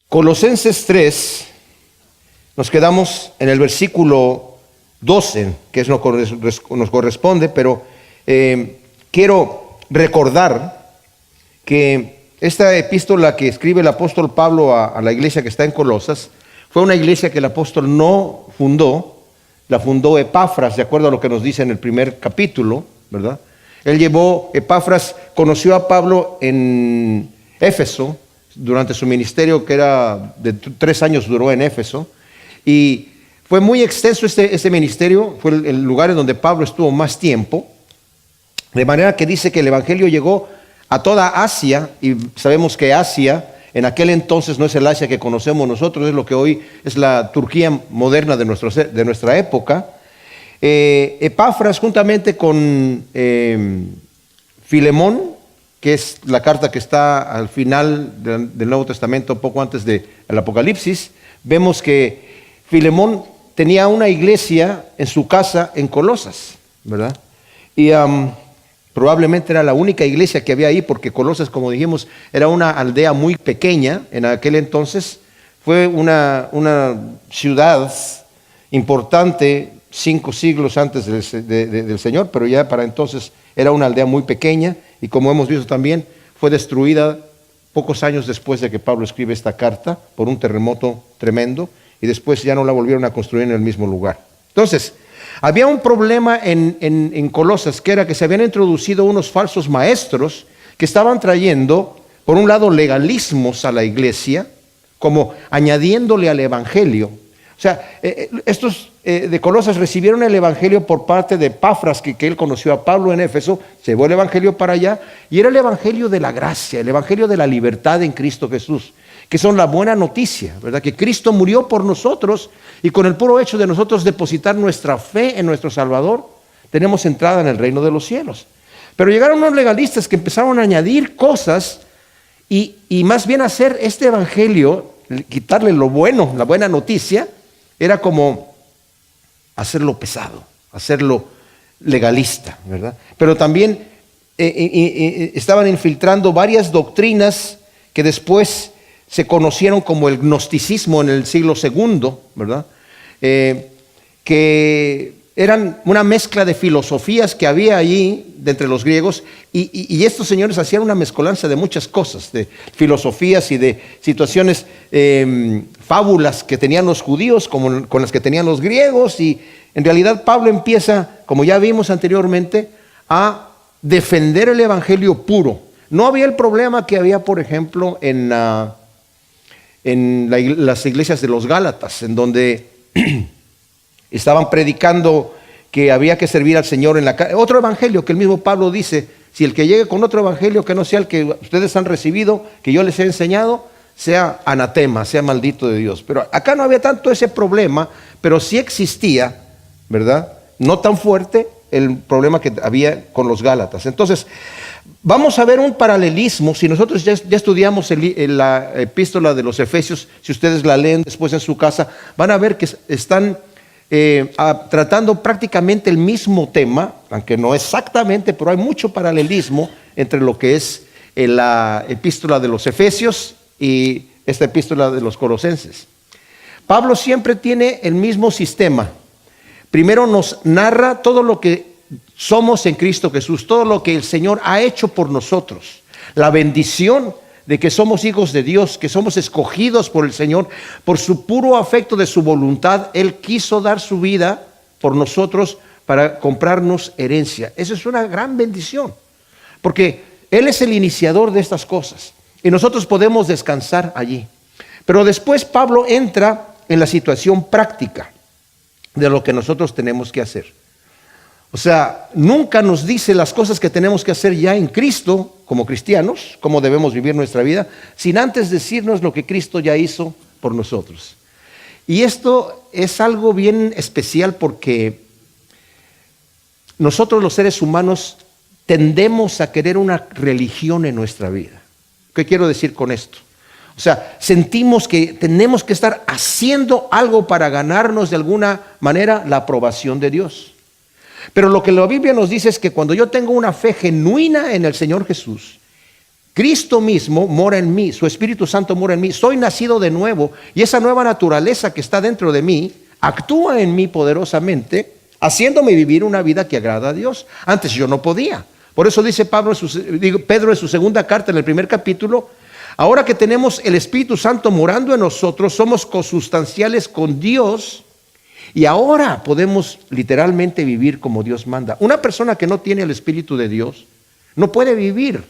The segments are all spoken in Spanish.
Colosenses 3, nos quedamos en el versículo 12, que es lo que nos corresponde, pero quiero recordar que esta epístola que escribe el apóstol Pablo a la iglesia que está en Colosas, fue una iglesia que el apóstol no fundó, la fundó Epafras, de acuerdo a lo que nos dice en el primer capítulo, ¿verdad? Epafras conoció a Pablo en Éfeso, durante su ministerio, que era de 3 años duró en Éfeso, y fue muy extenso este ministerio, fue el lugar en donde Pablo estuvo más tiempo, de manera que dice que el evangelio llegó a toda Asia, y sabemos que Asia en aquel entonces no es el Asia que conocemos nosotros, es lo que hoy es la Turquía moderna de nuestra época. Epafras, juntamente con Filemón, que es la carta que está al final del Nuevo Testamento, poco antes del Apocalipsis, vemos que Filemón tenía una iglesia en su casa en Colosas, ¿verdad? Y probablemente era la única iglesia que había ahí, porque Colosas, como dijimos, era una aldea muy pequeña en aquel entonces. Fue una ciudad importante 5 siglos antes del Señor, pero ya para entonces era una aldea muy pequeña, y como hemos visto también, fue destruida pocos años después de que Pablo escribe esta carta por un terremoto tremendo, y después ya no la volvieron a construir en el mismo lugar. Entonces, había un problema en Colosas, que era que se habían introducido unos falsos maestros que estaban trayendo, por un lado, legalismos a la iglesia, como añadiéndole al evangelio. O sea, estos de Colosas recibieron el evangelio por parte de Epafras, que él conoció a Pablo en Éfeso, se llevó el evangelio para allá, y era el evangelio de la gracia, el evangelio de la libertad en Cristo Jesús, que son la buena noticia, ¿verdad? Que Cristo murió por nosotros, y con el puro hecho de nosotros depositar nuestra fe en nuestro Salvador, tenemos entrada en el reino de los cielos. Pero llegaron unos legalistas que empezaron a añadir cosas, y más bien hacer este evangelio, quitarle lo bueno, la buena noticia, era como hacerlo pesado, hacerlo legalista, ¿verdad? Pero también estaban infiltrando varias doctrinas que después se conocieron como el gnosticismo en el siglo II, ¿verdad? Que eran una mezcla de filosofías que había allí de entre los griegos, y estos señores hacían una mezcolanza de muchas cosas, de filosofías y de situaciones, fábulas que tenían los judíos con las que tenían los griegos, y en realidad Pablo empieza, como ya vimos anteriormente, a defender el evangelio puro. No había el problema que había, por ejemplo, en las iglesias de los Gálatas, en donde estaban predicando que había que servir al Señor en la casa. Otro evangelio que el mismo Pablo dice, si el que llegue con otro evangelio que no sea el que ustedes han recibido, que yo les he enseñado, sea anatema, sea maldito de Dios. Pero acá no había tanto ese problema, pero sí existía, ¿verdad? No tan fuerte el problema que había con los Gálatas. Entonces, vamos a ver un paralelismo. Si nosotros ya estudiamos la epístola de los Efesios, si ustedes la leen después en su casa, van a ver que están tratando prácticamente el mismo tema, aunque no exactamente, pero hay mucho paralelismo entre lo que es la epístola de los Efesios y esta epístola de los Colosenses. Pablo siempre tiene el mismo sistema. Primero nos narra todo lo que somos en Cristo Jesús, todo lo que el Señor ha hecho por nosotros, la bendición de que somos hijos de Dios, que somos escogidos por el Señor, por su puro afecto de su voluntad. Él quiso dar su vida por nosotros para comprarnos herencia. Esa es una gran bendición, porque Él es el iniciador de estas cosas y nosotros podemos descansar allí. Pero después Pablo entra en la situación práctica de lo que nosotros tenemos que hacer. O sea, nunca nos dice las cosas que tenemos que hacer ya en Cristo, como cristianos, cómo debemos vivir nuestra vida, sin antes decirnos lo que Cristo ya hizo por nosotros. Y esto es algo bien especial, porque nosotros los seres humanos tendemos a querer una religión en nuestra vida. ¿Qué quiero decir con esto? O O sea, sentimos que tenemos que estar haciendo algo para ganarnos de alguna manera la aprobación de Dios. Pero lo que la Biblia nos dice es que cuando yo tengo una fe genuina en el Señor Jesús, Cristo mismo mora en mí, su Espíritu Santo mora en mí, soy nacido de nuevo y esa nueva naturaleza que está dentro de mí actúa en mí poderosamente, haciéndome vivir una vida que agrada a Dios. Antes yo no podía. Por eso dice Pedro en su segunda carta, en el primer capítulo: ahora que tenemos el Espíritu Santo morando en nosotros, somos consustanciales con Dios y ahora podemos literalmente vivir como Dios manda. Una persona que no tiene el Espíritu de Dios no puede vivir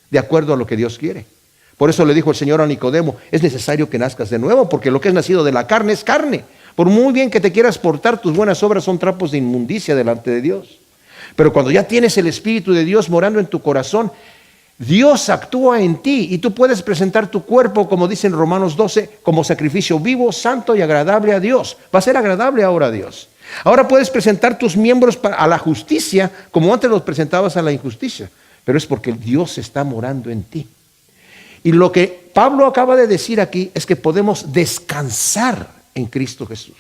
de acuerdo a lo que Dios quiere. Por eso le dijo el Señor a Nicodemo: es necesario que nazcas de nuevo, porque lo que es nacido de la carne es carne. Por muy bien que te quieras portar, tus buenas obras son trapos de inmundicia delante de Dios. Pero cuando ya tienes el Espíritu de Dios morando en tu corazón, Dios actúa en ti y tú puedes presentar tu cuerpo, como dice en Romanos 12, como sacrificio vivo, santo y agradable a Dios. Va a ser agradable ahora a Dios. Ahora puedes presentar tus miembros a la justicia, como antes los presentabas a la injusticia. Pero es porque Dios está morando en ti. Y lo que Pablo acaba de decir aquí es que podemos descansar en Cristo Jesús.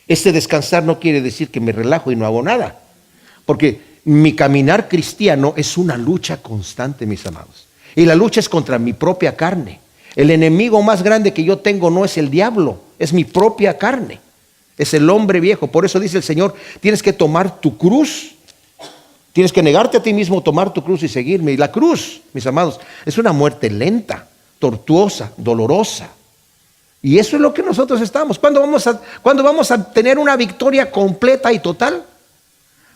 Este descansar no quiere decir que me relajo y no hago nada, porque mi caminar cristiano es una lucha constante, mis amados. Y la lucha es contra mi propia carne. El enemigo más grande que yo tengo no es el diablo, es mi propia carne. Es el hombre viejo. Por eso dice el Señor: tienes que tomar tu cruz. Tienes que negarte a ti mismo, tomar tu cruz y seguirme. Y la cruz, mis amados, es una muerte lenta, tortuosa, dolorosa. Y eso es lo que nosotros estamos. ¿Cuándo vamos a tener una victoria completa y total?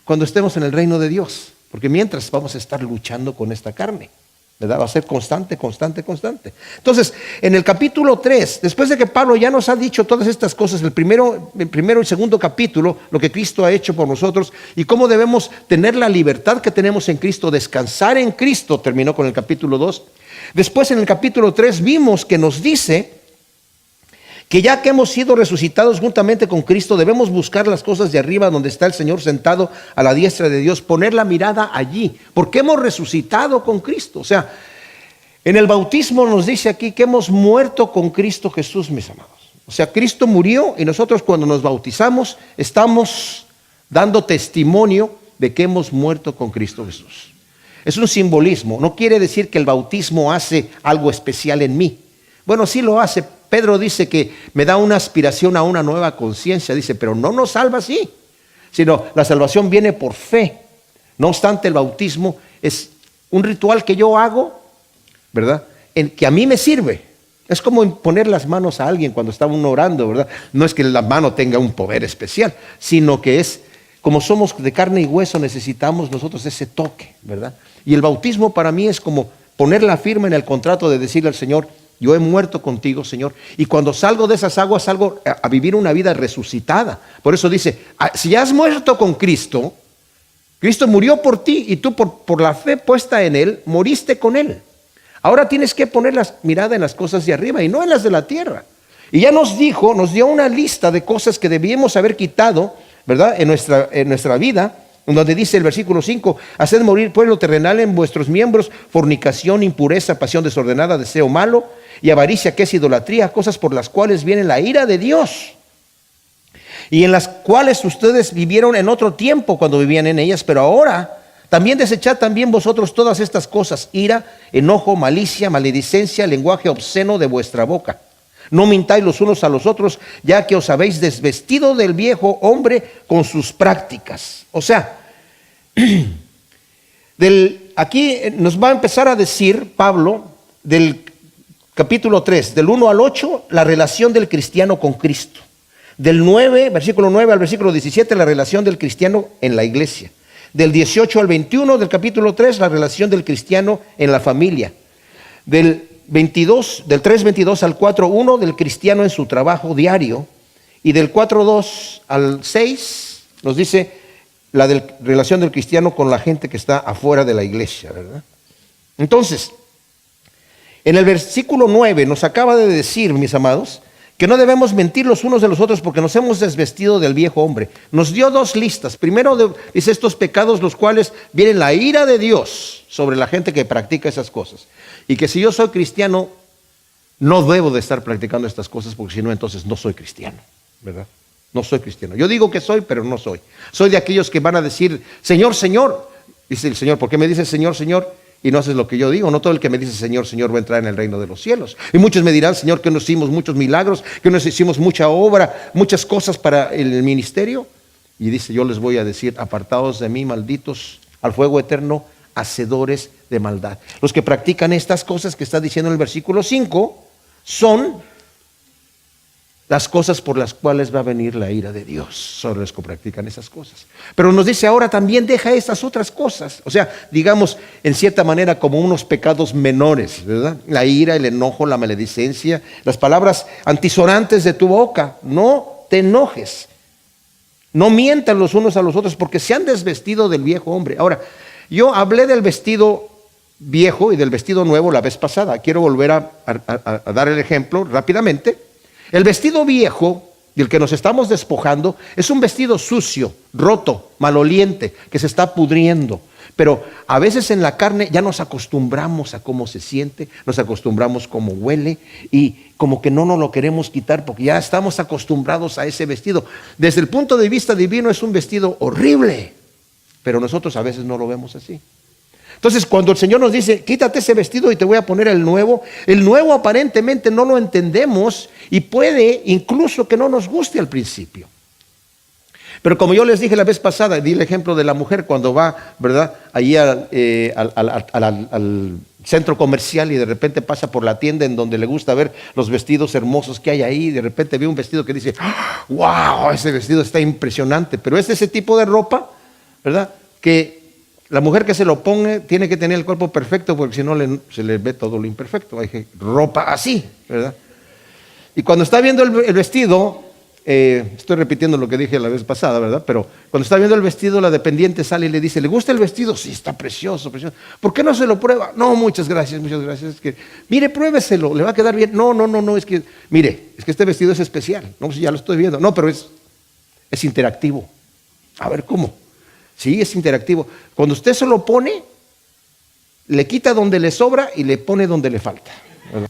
Cuando estemos en el reino de Dios. Porque mientras vamos a estar luchando con esta carne, ¿verdad? Va a ser constante, constante, constante. Entonces, en el capítulo 3, después de que Pablo ya nos ha dicho todas estas cosas, el primero y segundo capítulo, lo que Cristo ha hecho por nosotros y cómo debemos tener la libertad que tenemos en Cristo, descansar en Cristo, terminó con el capítulo 2. Después, en el capítulo 3, vimos que nos dice que ya que hemos sido resucitados juntamente con Cristo, debemos buscar las cosas de arriba donde está el Señor sentado a la diestra de Dios, poner la mirada allí, porque hemos resucitado con Cristo. O sea, en el bautismo nos dice aquí que hemos muerto con Cristo Jesús, mis amados. O sea, Cristo murió y nosotros cuando nos bautizamos estamos dando testimonio de que hemos muerto con Cristo Jesús. Es un simbolismo, no quiere decir que el bautismo hace algo especial en mí. Bueno, sí lo hace. Pedro dice que me da una aspiración a una nueva conciencia, dice, pero no nos salva así, sino la salvación viene por fe. No obstante, el bautismo es un ritual que yo hago, ¿verdad? Que a mí me sirve. Es como poner las manos a alguien cuando está uno orando, ¿verdad? No es que la mano tenga un poder especial, sino que es, como somos de carne y hueso, necesitamos nosotros ese toque, ¿verdad? Y el bautismo para mí es como poner la firma en el contrato de decirle al Señor: yo he muerto contigo, Señor, y cuando salgo de esas aguas salgo a vivir una vida resucitada. Por eso dice, si ya has muerto con Cristo, Cristo murió por ti y tú por la fe puesta en Él, moriste con Él. Ahora tienes que poner la mirada en las cosas de arriba y no en las de la tierra. Y ya nos dio una lista de cosas que debíamos haber quitado, ¿verdad? En nuestra vida, donde dice el versículo 5, haced morir pues lo terrenal en vuestros miembros: fornicación, impureza, pasión desordenada, deseo malo y avaricia, que es idolatría, cosas por las cuales viene la ira de Dios, y en las cuales ustedes vivieron en otro tiempo cuando vivían en ellas, pero ahora también desechad también vosotros todas estas cosas: ira, enojo, malicia, maledicencia, lenguaje obsceno de vuestra boca. No mintáis los unos a los otros, ya que os habéis desvestido del viejo hombre con sus prácticas. O sea, aquí nos va a empezar a decir Pablo del capítulo 3, del 1 al 8, la relación del cristiano con Cristo. Del 9, versículo 9 al versículo 17, la relación del cristiano en la iglesia. Del 18 al 21 del capítulo 3, la relación del cristiano en la familia. Del 3:22 al 4:1, del cristiano en su trabajo diario. Y del 4:2 al 6 nos dice la relación del cristiano con la gente que está afuera de la iglesia, ¿verdad? Entonces, en el versículo 9 nos acaba de decir, mis amados, que no debemos mentir los unos de los otros porque nos hemos desvestido del viejo hombre. Nos dio dos listas. Primero dice estos pecados los cuales viene la ira de Dios sobre la gente que practica esas cosas. Y que si yo soy cristiano, no debo de estar practicando estas cosas porque si no, entonces no soy cristiano, ¿verdad? No soy cristiano. Yo digo que soy, pero no soy. Soy de aquellos que van a decir, Señor, Señor. Dice el Señor, ¿por qué me dices Señor, Señor? Y no haces lo que yo digo. No todo el que me dice Señor, Señor va a entrar en el reino de los cielos. Y muchos me dirán, Señor, que nos hicimos muchos milagros, que nos hicimos mucha obra, muchas cosas para el ministerio. Y dice, yo les voy a decir, apartados de mí, malditos, al fuego eterno, hacedores de maldad. Los que practican estas cosas que está diciendo en el versículo 5 son las cosas por las cuales va a venir la ira de Dios. Son los que practican esas cosas. Pero nos dice ahora también deja estas otras cosas. O sea, digamos, en cierta manera como unos pecados menores, ¿verdad? La ira, el enojo, la maledicencia, las palabras antisonantes de tu boca. No te enojes. No mientan los unos a los otros porque se han desvestido del viejo hombre. Ahora, yo hablé del vestido viejo y del vestido nuevo la vez pasada. Quiero volver a dar el ejemplo rápidamente. El vestido viejo del que nos estamos despojando es un vestido sucio, roto, maloliente, que se está pudriendo. Pero a veces en la carne ya nos acostumbramos a cómo se siente, nos acostumbramos cómo huele y como que no nos lo queremos quitar porque ya estamos acostumbrados a ese vestido. Desde el punto de vista divino es un vestido horrible, pero nosotros a veces no lo vemos así. Entonces, cuando el Señor nos dice, quítate ese vestido y te voy a poner el nuevo aparentemente no lo entendemos y puede incluso que no nos guste al principio. Pero como yo les dije la vez pasada, di el ejemplo de la mujer cuando va, ¿verdad?, allí al centro comercial y de repente pasa por la tienda en donde le gusta ver los vestidos hermosos que hay ahí, y de repente ve un vestido que dice, wow, ese vestido está impresionante, pero es ese tipo de ropa, ¿verdad?, que la mujer que se lo ponga tiene que tener el cuerpo perfecto porque si no se le ve todo lo imperfecto. Hay ropa así, ¿verdad? Y cuando está viendo el vestido, estoy repitiendo lo que dije la vez pasada, ¿verdad? Pero cuando está viendo el vestido, la dependiente sale y le dice, ¿le gusta el vestido? Sí, está precioso, precioso. ¿Por qué no se lo prueba? No, muchas gracias, muchas gracias. Es que, mire, pruébeselo, le va a quedar bien. No, es que, mire, es que este vestido es especial. No, pues ya lo estoy viendo. No, pero es interactivo. A ver, ¿cómo? Sí, es interactivo. Cuando usted se lo pone, le quita donde le sobra y le pone donde le falta, ¿verdad?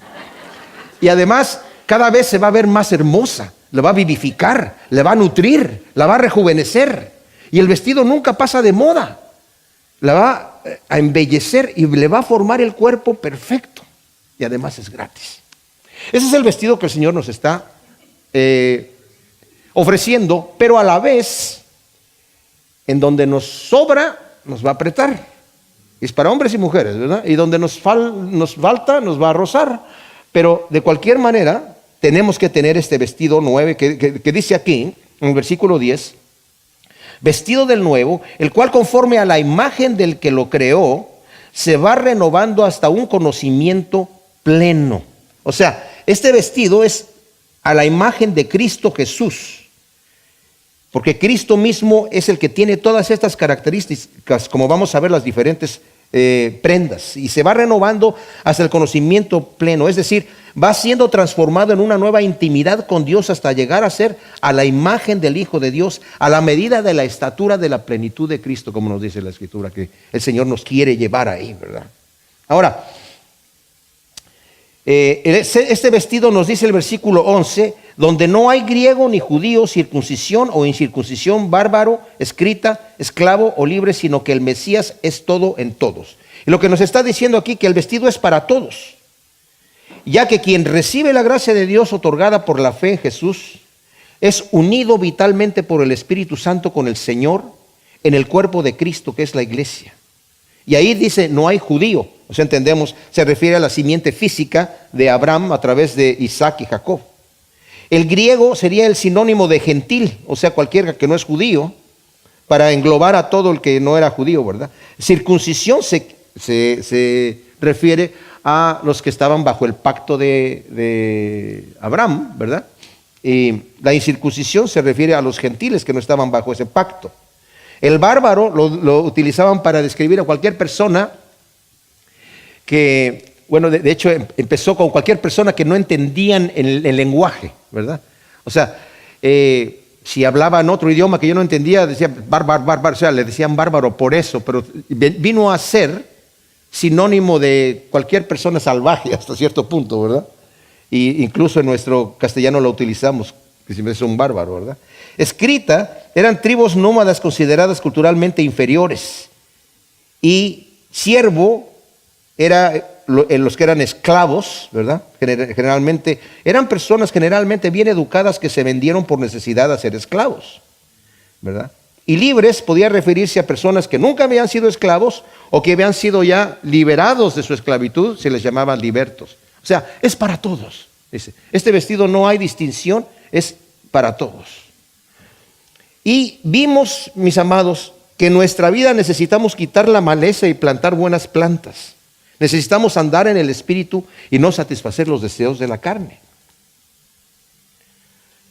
Y además, cada vez se va a ver más hermosa, le va a vivificar, le va a nutrir, la va a rejuvenecer. Y el vestido nunca pasa de moda, la va a embellecer y le va a formar el cuerpo perfecto. Y además es gratis. Ese es el vestido que el Señor nos está ofreciendo, pero a la vez, en donde nos sobra, nos va a apretar. Es para hombres y mujeres, ¿verdad? Y donde nos falta, nos va a rozar. Pero de cualquier manera, tenemos que tener este vestido nuevo que dice aquí, en el versículo 10, vestido del nuevo, el cual conforme a la imagen del que lo creó, se va renovando hasta un conocimiento pleno. O sea, este vestido es a la imagen de Cristo Jesús. Porque Cristo mismo es el que tiene todas estas características, como vamos a ver las diferentes prendas. Y se va renovando hasta el conocimiento pleno. Es decir, va siendo transformado en una nueva intimidad con Dios hasta llegar a ser a la imagen del Hijo de Dios, a la medida de la estatura de la plenitud de Cristo, como nos dice la Escritura, que el Señor nos quiere llevar ahí, ¿verdad? Ahora, este vestido nos dice el versículo 11, donde no hay griego ni judío, circuncisión o incircuncisión, bárbaro, escrita, esclavo o libre, sino que el Mesías es todo en todos. Y lo que nos está diciendo aquí, que el vestido es para todos, ya que quien recibe la gracia de Dios otorgada por la fe en Jesús, es unido vitalmente por el Espíritu Santo con el Señor en el cuerpo de Cristo, que es la iglesia. Y ahí dice, no hay judío. O sea, entendemos, se refiere a la simiente física de Abraham a través de Isaac y Jacob. El griego sería el sinónimo de gentil, o sea, cualquiera que no es judío, para englobar a todo el que no era judío, ¿verdad? Circuncisión se refiere a los que estaban bajo el pacto de Abraham, ¿verdad? Y la incircuncisión se refiere a los gentiles que no estaban bajo ese pacto. El bárbaro lo utilizaban para describir a cualquier persona que, bueno, de hecho empezó con cualquier persona que no entendían el lenguaje, ¿verdad? O sea, si hablaban otro idioma que yo no entendía, decían bárbaro, o sea, le decían bárbaro por eso, pero vino a ser sinónimo de cualquier persona salvaje hasta cierto punto, ¿verdad? Y incluso en nuestro castellano lo utilizamos, que siempre es un bárbaro, ¿verdad? Escrita, eran tribus nómadas consideradas culturalmente inferiores. Y siervo era los que eran esclavos, ¿verdad? Generalmente, eran personas generalmente bien educadas que se vendieron por necesidad a ser esclavos, ¿verdad? Y libres podía referirse a personas que nunca habían sido esclavos o que habían sido ya liberados de su esclavitud, se les llamaban libertos. O sea, es para todos. Dice, este vestido no hay distinción, es para todos. Y vimos, mis amados, que en nuestra vida necesitamos quitar la maleza y plantar buenas plantas. Necesitamos andar en el Espíritu y no satisfacer los deseos de la carne.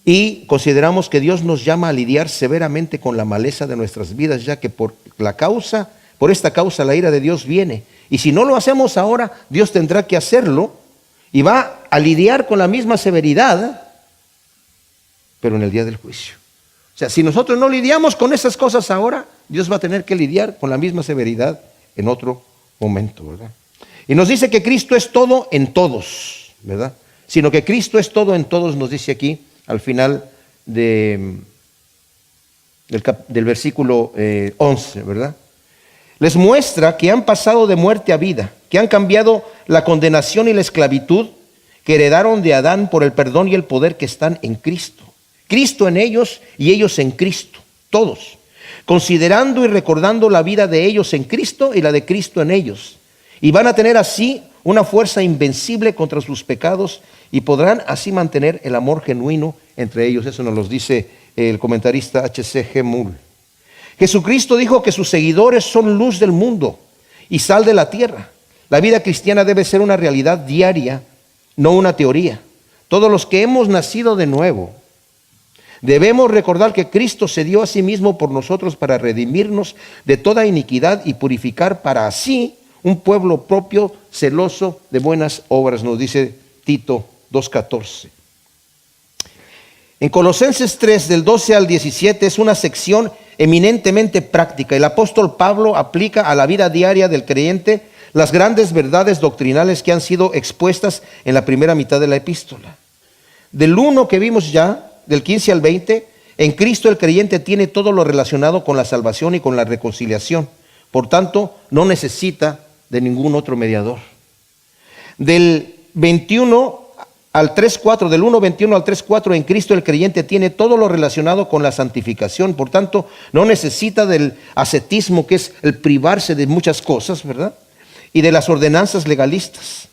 Y consideramos que Dios nos llama a lidiar severamente con la maleza de nuestras vidas, ya que por esta causa la ira de Dios viene. Y si no lo hacemos ahora, Dios tendrá que hacerlo y va a lidiar con la misma severidad, pero en el día del juicio. O sea, si nosotros no lidiamos con esas cosas ahora, Dios va a tener que lidiar con la misma severidad en otro momento, ¿verdad? Y nos dice que Cristo es todo en todos, ¿verdad? Sino que Cristo es todo en todos, nos dice aquí al final del versículo 11, ¿verdad? Les muestra que han pasado de muerte a vida, que han cambiado la condenación y la esclavitud que heredaron de Adán por el perdón y el poder que están en Cristo. Cristo en ellos y ellos en Cristo, todos, considerando y recordando la vida de ellos en Cristo y la de Cristo en ellos. Y van a tener así una fuerza invencible contra sus pecados y podrán así mantener el amor genuino entre ellos. Eso nos lo dice el comentarista H.C.G. Moore. Jesucristo dijo que sus seguidores son luz del mundo y sal de la tierra. La vida cristiana debe ser una realidad diaria, no una teoría. Todos los que hemos nacido de nuevo debemos recordar que Cristo se dio a sí mismo por nosotros para redimirnos de toda iniquidad y purificar para así un pueblo propio, celoso de buenas obras, nos dice Tito 2:14. En Colosenses 3, del 12 al 17, es una sección eminentemente práctica. El apóstol Pablo aplica a la vida diaria del creyente las grandes verdades doctrinales que han sido expuestas en la primera mitad de la epístola. Del 1 que vimos ya, del 15 al 20, en Cristo el creyente tiene todo lo relacionado con la salvación y con la reconciliación. Por tanto, no necesita de ningún otro mediador. Del 21 al 3:4, del 1:21 al 3:4, en Cristo el creyente tiene todo lo relacionado con la santificación. Por tanto, no necesita del ascetismo, que es el privarse de muchas cosas, ¿verdad? Y de las ordenanzas legalistas.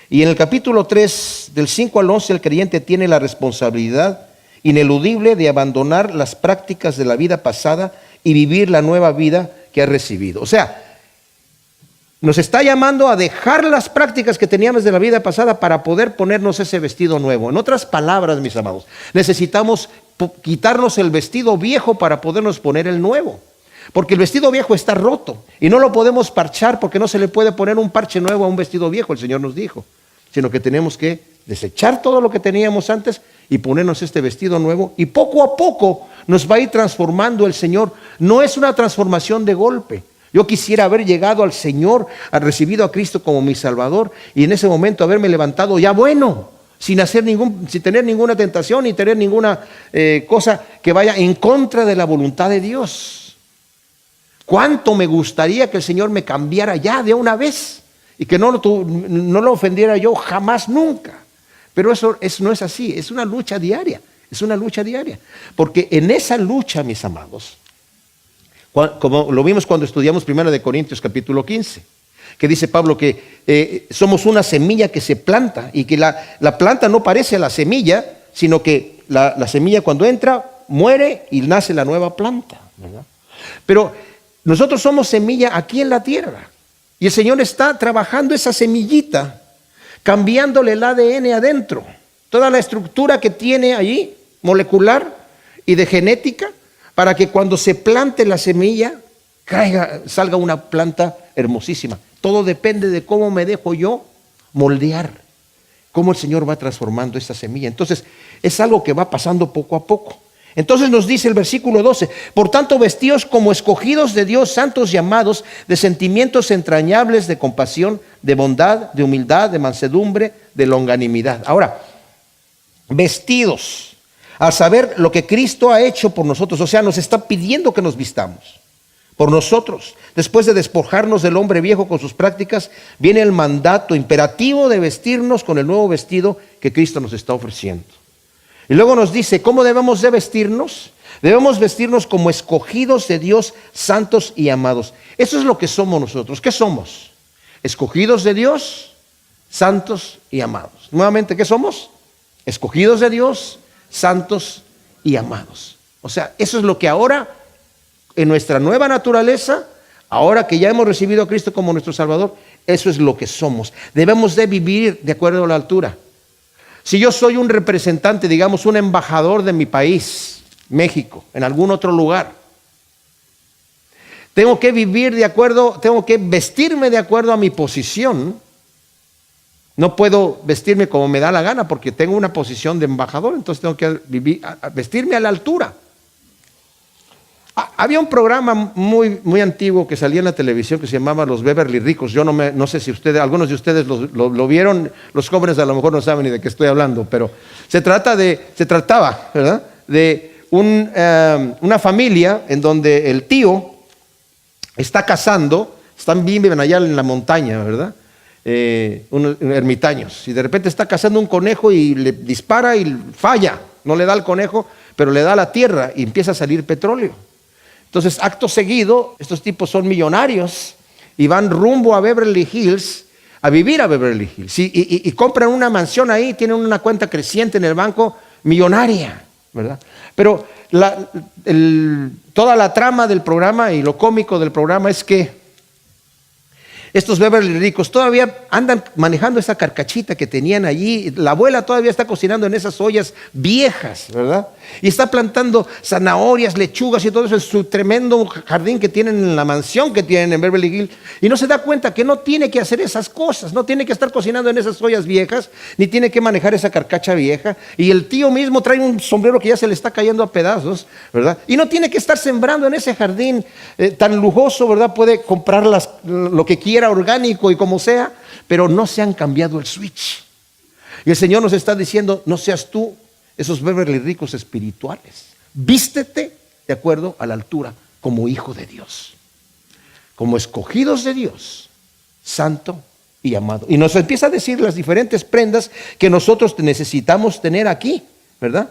Y en el capítulo 3, del 5 al 11, el creyente tiene la responsabilidad ineludible de abandonar las prácticas de la vida pasada y vivir la nueva vida que ha recibido. O sea, nos está llamando a dejar las prácticas que teníamos de la vida pasada para poder ponernos ese vestido nuevo. En otras palabras, mis amados, necesitamos quitarnos el vestido viejo para podernos poner el nuevo. Porque el vestido viejo está roto y no lo podemos parchar, porque no se le puede poner un parche nuevo a un vestido viejo, el Señor nos dijo. Sino que tenemos que desechar todo lo que teníamos antes y ponernos este vestido nuevo. Y poco a poco nos va a ir transformando el Señor. No es una transformación de golpe. Yo quisiera haber llegado al Señor, haber recibido a Cristo como mi Salvador y en ese momento haberme levantado ya bueno, sin tener ninguna tentación ni tener ninguna cosa que vaya en contra de la voluntad de Dios. ¿Cuánto me gustaría que el Señor me cambiara ya de una vez y que no lo ofendiera yo jamás, nunca? Pero eso no es así, es una lucha diaria, Porque en esa lucha, mis amados, como lo vimos cuando estudiamos 1 Corintios capítulo 15, que dice Pablo que somos una semilla que se planta y que la planta no parece a la semilla, sino que la semilla cuando entra muere y nace la nueva planta, ¿verdad? Pero nosotros somos semilla aquí en la tierra y el Señor está trabajando esa semillita, cambiándole el ADN adentro, toda la estructura que tiene allí, molecular y de genética, para que cuando se plante la semilla, salga una planta hermosísima. Todo depende de cómo me dejo yo moldear, cómo el Señor va transformando esta semilla. Entonces, es algo que va pasando poco a poco. Entonces nos dice el versículo 12, por tanto vestíos como escogidos de Dios, santos y amados, de sentimientos entrañables, de compasión, de bondad, de humildad, de mansedumbre, de longanimidad. Ahora, vestidos, al saber lo que Cristo ha hecho por nosotros, o sea, nos está pidiendo que nos vistamos por nosotros. Después de despojarnos del hombre viejo con sus prácticas, viene el mandato imperativo de vestirnos con el nuevo vestido que Cristo nos está ofreciendo. Y luego nos dice, ¿cómo debemos de vestirnos? Debemos vestirnos como escogidos de Dios, santos y amados. Eso es lo que somos nosotros. ¿Qué somos? Escogidos de Dios, santos y amados. Nuevamente, ¿qué somos? Escogidos de Dios, santos y amados. O sea, eso es lo que ahora, en nuestra nueva naturaleza, ahora que ya hemos recibido a Cristo como nuestro Salvador, eso es lo que somos. Debemos de vivir de acuerdo a la altura. Si yo soy un representante, digamos, un embajador de mi país, México, en algún otro lugar, tengo que vivir de acuerdo, tengo que vestirme de acuerdo a mi posición. No puedo vestirme como me da la gana porque tengo una posición de embajador, entonces tengo que vestirme a la altura. Había un programa muy antiguo que salía en la televisión que se llamaba Los Beverly Ricos. Yo no sé si algunos de ustedes lo vieron. Los jóvenes a lo mejor no saben ni de qué estoy hablando, pero se trataba, ¿verdad?, de una familia en donde el tío está cazando, viven allá en la montaña, ¿verdad?, unos ermitaños, y de repente está cazando un conejo y le dispara y falla, no le da al conejo, pero le da a la tierra y empieza a salir petróleo. Entonces, acto seguido, estos tipos son millonarios y van rumbo a Beverly Hills, a vivir a Beverly Hills, y compran una mansión ahí, tienen una cuenta creciente en el banco, millonaria, ¿verdad? Pero toda la trama del programa y lo cómico del programa es que estos Beverly Ricos todavía andan manejando esa carcachita que tenían allí. La abuela todavía está cocinando en esas ollas viejas, ¿verdad? Y está plantando zanahorias, lechugas y todo eso en su tremendo jardín que tienen en la mansión que tienen en Beverly Hills. Y no se da cuenta que no tiene que hacer esas cosas, no tiene que estar cocinando en esas ollas viejas, ni tiene que manejar esa carcacha vieja. Y el tío mismo trae un sombrero que ya se le está cayendo a pedazos, ¿verdad? Y no tiene que estar sembrando en ese jardín tan lujoso, ¿verdad? Puede comprar lo que quiera, orgánico y como sea, pero no se han cambiado el switch. Y el Señor nos está diciendo, no seas tú esos Beverly Ricos espirituales. Vístete de acuerdo a la altura como hijo de Dios, como escogidos de Dios, santo y amado. Y nos empieza a decir las diferentes prendas que nosotros necesitamos tener aquí, ¿verdad?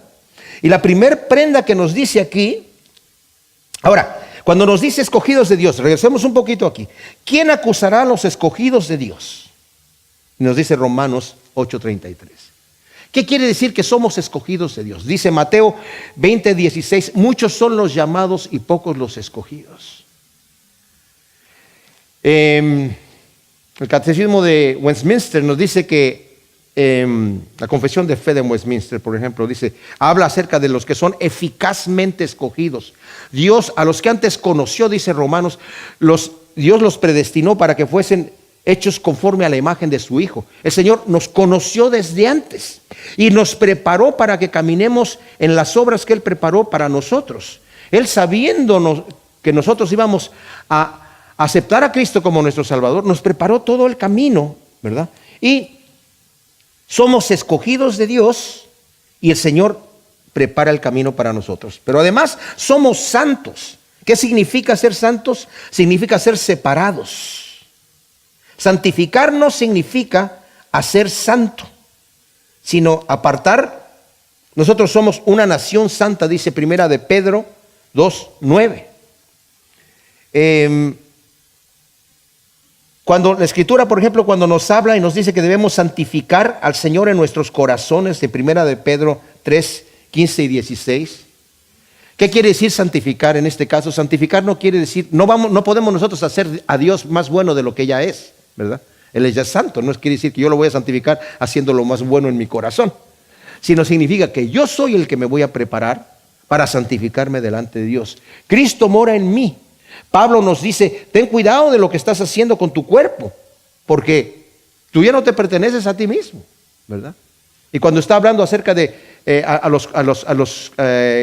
Y la primer prenda que nos dice aquí, ahora, cuando nos dice escogidos de Dios, regresemos un poquito aquí. ¿Quién acusará a los escogidos de Dios? Nos dice Romanos 8:33. ¿Qué quiere decir que somos escogidos de Dios? Dice Mateo 20:16, muchos son los llamados y pocos los escogidos. El Catecismo de Westminster nos dice que la Confesión de Fe de Westminster, por ejemplo, habla acerca de los que son eficazmente escogidos. Dios, a los que antes conoció, dice Romanos, Dios los predestinó para que fuesen hechos conforme a la imagen de su Hijo. El Señor nos conoció desde antes y nos preparó para que caminemos en las obras que Él preparó para nosotros. Él, sabiéndonos que nosotros íbamos a aceptar a Cristo como nuestro Salvador, nos preparó todo el camino, ¿verdad? Y somos escogidos de Dios y el Señor prepara el camino para nosotros. Pero además somos santos. ¿Qué significa ser santos? Significa ser separados. Santificar no significa hacer santo, sino apartar. Nosotros somos una nación santa, dice Primera de Pedro 2:9. Cuando la Escritura, por ejemplo, cuando nos habla y nos dice que debemos santificar al Señor en nuestros corazones, de Primera de Pedro 3:15 y 16. ¿Qué quiere decir santificar en este caso? Santificar no quiere decir, no podemos nosotros hacer a Dios más bueno de lo que ya es, ¿verdad? Él es ya santo, no quiere decir que yo lo voy a santificar haciéndolo más bueno en mi corazón, sino significa que yo soy el que me voy a preparar para santificarme delante de Dios. Cristo mora en mí. Pablo nos dice, ten cuidado de lo que estás haciendo con tu cuerpo, porque tú ya no te perteneces a ti mismo, ¿verdad? Y cuando está hablando acerca de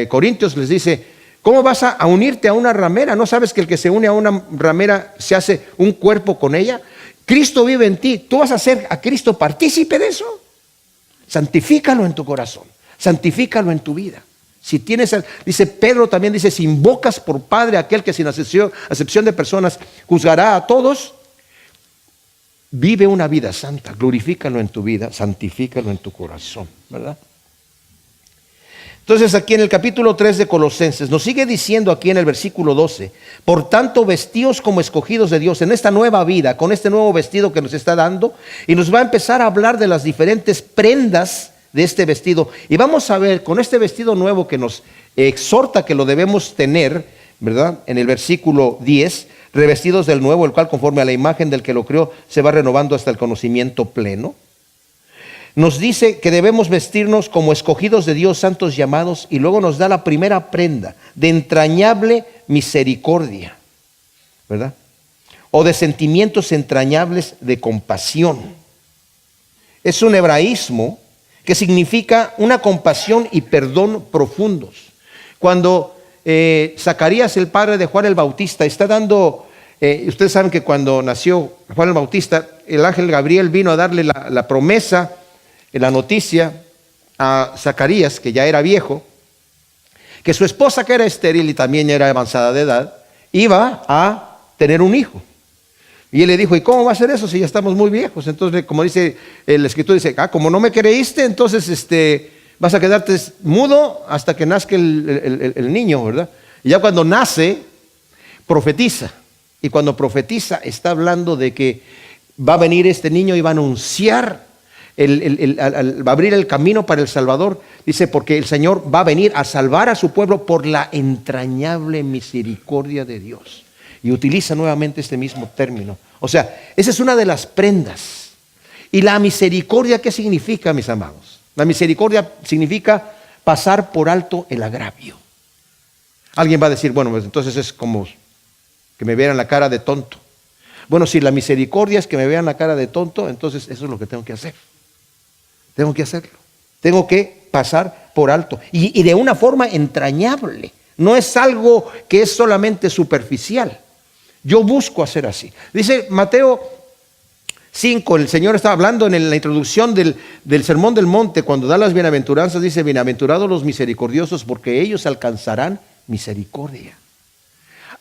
corintios, les dice, ¿cómo vas a unirte a una ramera? ¿No sabes que el que se une a una ramera se hace un cuerpo con ella? Cristo vive en ti. ¿Tú vas a hacer a Cristo partícipe de eso? Santifícalo en tu corazón. Santifícalo en tu vida. Si tienes, dice Pedro también, dice, si invocas por Padre a aquel que sin acepción de personas juzgará a todos, vive una vida santa. Glorifícalo en tu vida, santifícalo en tu corazón, ¿verdad? Entonces aquí en el capítulo 3 de Colosenses nos sigue diciendo aquí en el versículo 12, por tanto vestíos como escogidos de Dios en esta nueva vida, con este nuevo vestido que nos está dando, y nos va a empezar a hablar de las diferentes prendas de este vestido. Y vamos a ver con este vestido nuevo que nos exhorta que lo debemos tener, ¿verdad? En el versículo 10, revestidos del nuevo, el cual conforme a la imagen del que lo creó se va renovando hasta el conocimiento pleno. Nos dice que debemos vestirnos como escogidos de Dios, santos llamados, y luego nos da la primera prenda de entrañable misericordia, ¿verdad? O de sentimientos entrañables de compasión. Es un hebraísmo que significa una compasión y perdón profundos. Cuando Zacarías, el padre de Juan el Bautista, está dando, ustedes saben que cuando nació Juan el Bautista, el ángel Gabriel vino a darle la promesa, la noticia a Zacarías, que ya era viejo, que su esposa, que era estéril y también era avanzada de edad, iba a tener un hijo. Y él le dijo, ¿y cómo va a ser eso si ya estamos muy viejos? Entonces, como dice el escritor, dice, como no me creíste, entonces vas a quedarte mudo hasta que nazca el niño, ¿verdad? Y ya cuando nace, profetiza. Y cuando profetiza, está hablando de que va a venir este niño y va a anunciar, va a abrir el camino para el Salvador. Dice, porque el Señor va a venir a salvar a su pueblo por la entrañable misericordia de Dios. Y utiliza nuevamente este mismo término. O sea, esa es una de las prendas. ¿Y la misericordia qué significa, mis amados? La misericordia significa pasar por alto el agravio. Alguien va a decir, bueno, pues entonces es como que me vieran la cara de tonto. Bueno, si la misericordia es que me vean la cara de tonto, entonces eso es lo que tengo que hacer. Tengo que hacerlo. Tengo que pasar por alto. Y de una forma entrañable. No es algo que es solamente superficial. Yo busco hacer así. Dice Mateo 5, el Señor está hablando en la introducción del Sermón del Monte, cuando da las bienaventuranzas, dice, bienaventurados los misericordiosos, porque ellos alcanzarán misericordia.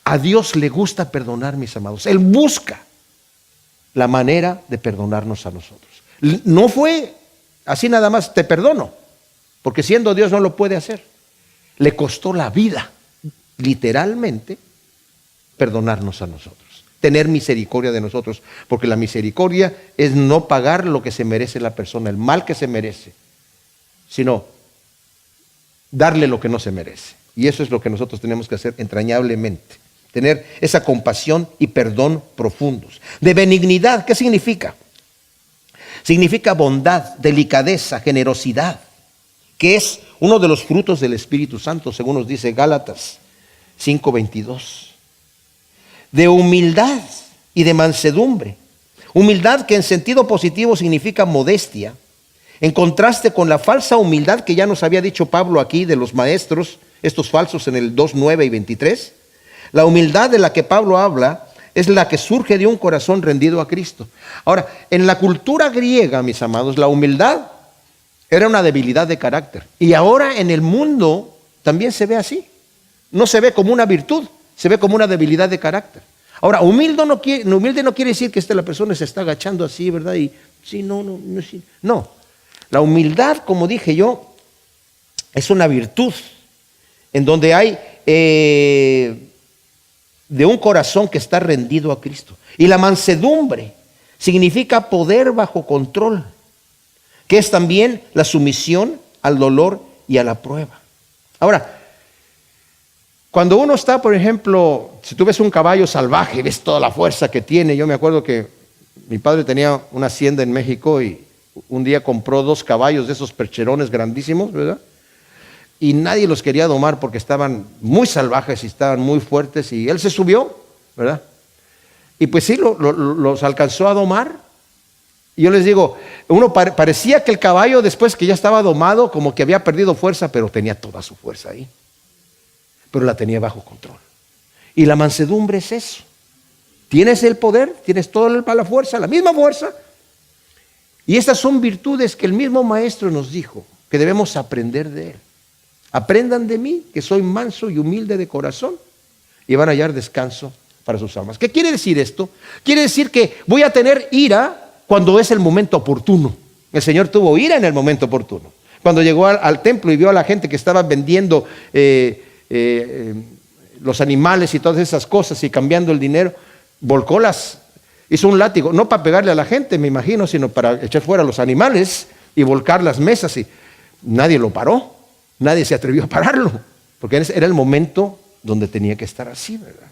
A Dios le gusta perdonar, mis amados. Él busca la manera de perdonarnos a nosotros. No fue así nada más, te perdono, porque siendo Dios no lo puede hacer. Le costó la vida, literalmente, perdonarnos a nosotros, tener misericordia de nosotros, porque la misericordia es no pagar lo que se merece la persona, el mal que se merece, sino darle lo que no se merece. Y eso es lo que nosotros tenemos que hacer entrañablemente, tener esa compasión y perdón profundos. De benignidad, ¿qué significa? Significa bondad, delicadeza, generosidad, que es uno de los frutos del Espíritu Santo, según nos dice Gálatas 5:22. De humildad y de mansedumbre. Humildad que en sentido positivo significa modestia, en contraste con la falsa humildad que ya nos había dicho Pablo aquí de los maestros, estos falsos en el 2:9 y 23. La humildad de la que Pablo habla es la que surge de un corazón rendido a Cristo. Ahora, en la cultura griega, mis amados, la humildad era una debilidad de carácter. Y ahora en el mundo también se ve así. No se ve como una virtud, se ve como una debilidad de carácter. Ahora, humilde no quiere decir que la persona se está agachando así, ¿verdad? Y sí, no. La humildad, como dije yo, es una virtud en donde hay de un corazón que está rendido a Cristo. Y la mansedumbre significa poder bajo control, que es también la sumisión al dolor y a la prueba. Ahora, cuando uno está, por ejemplo, si tú ves un caballo salvaje, ves toda la fuerza que tiene. Yo me acuerdo que mi padre tenía una hacienda en México y un día compró 2 caballos de esos percherones grandísimos, ¿verdad? Y nadie los quería domar porque estaban muy salvajes y estaban muy fuertes, y él se subió, ¿verdad? Y pues sí, los alcanzó a domar. Y yo les digo, parecía que el caballo, después que ya estaba domado, como que había perdido fuerza, pero tenía toda su fuerza ahí. Pero la tenía bajo control. Y la mansedumbre es eso. Tienes el poder, tienes toda la fuerza, la misma fuerza. Y estas son virtudes que el mismo Maestro nos dijo, que debemos aprender de Él. Aprendan de mí, que soy manso y humilde de corazón, y van a hallar descanso para sus almas. ¿Qué quiere decir esto? Quiere decir que voy a tener ira cuando es el momento oportuno. El Señor tuvo ira en el momento oportuno. Cuando llegó al templo y vio a la gente que estaba vendiendo los animales y todas esas cosas y cambiando el dinero, hizo un látigo, no para pegarle a la gente, me imagino, sino para echar fuera los animales y volcar las mesas. Y nadie lo paró, nadie se atrevió a pararlo, porque era el momento donde tenía que estar así, ¿verdad?